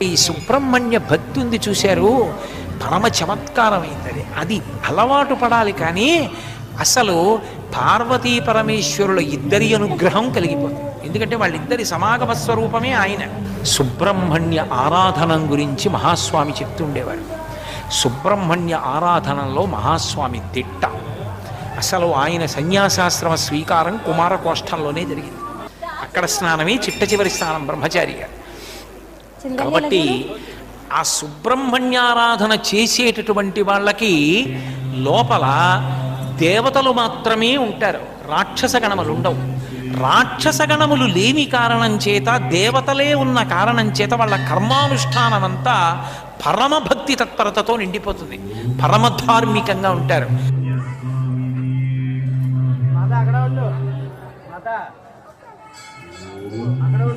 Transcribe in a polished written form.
ఈ సుబ్రహ్మణ్య భక్తి ఉంది చూశారు, పరమ చమత్కారమైంది. అది అలవాటు పడాలి. కానీ అసలు పార్వతీ పరమేశ్వరుల ఇద్దరి అనుగ్రహం కలిగిపోతుంది. ఎందుకంటే వాళ్ళిద్దరి సమాగమ స్వరూపమే ఆయన. సుబ్రహ్మణ్య ఆరాధనం గురించి మహాస్వామి చెప్తుండేవారు. సుబ్రహ్మణ్య ఆరాధనలో మహాస్వామి దిట్ట. అసలు ఆయన సన్యాసాశ్రమ స్వీకారం కుమారకోష్టంలోనే జరిగింది. అక్కడ స్నానమే చిట్ట చివరి స్నానం బ్రహ్మచారి గారు. కాబట్టి ఆ సుబ్రహ్మణ్యారాధన చేసేటటువంటి వాళ్ళకి లోపల దేవతలు మాత్రమే ఉంటారు, రాక్షస గణములు ఉండవు. రాక్షస గణములు లేని కారణం చేత, దేవతలే ఉన్న కారణం చేత వాళ్ళ కర్మానుష్ఠానం అంతా పరమభక్తి తత్పరతతో నిండిపోతుంది, పరమధార్మికంగా ఉంటారు. అక్కడ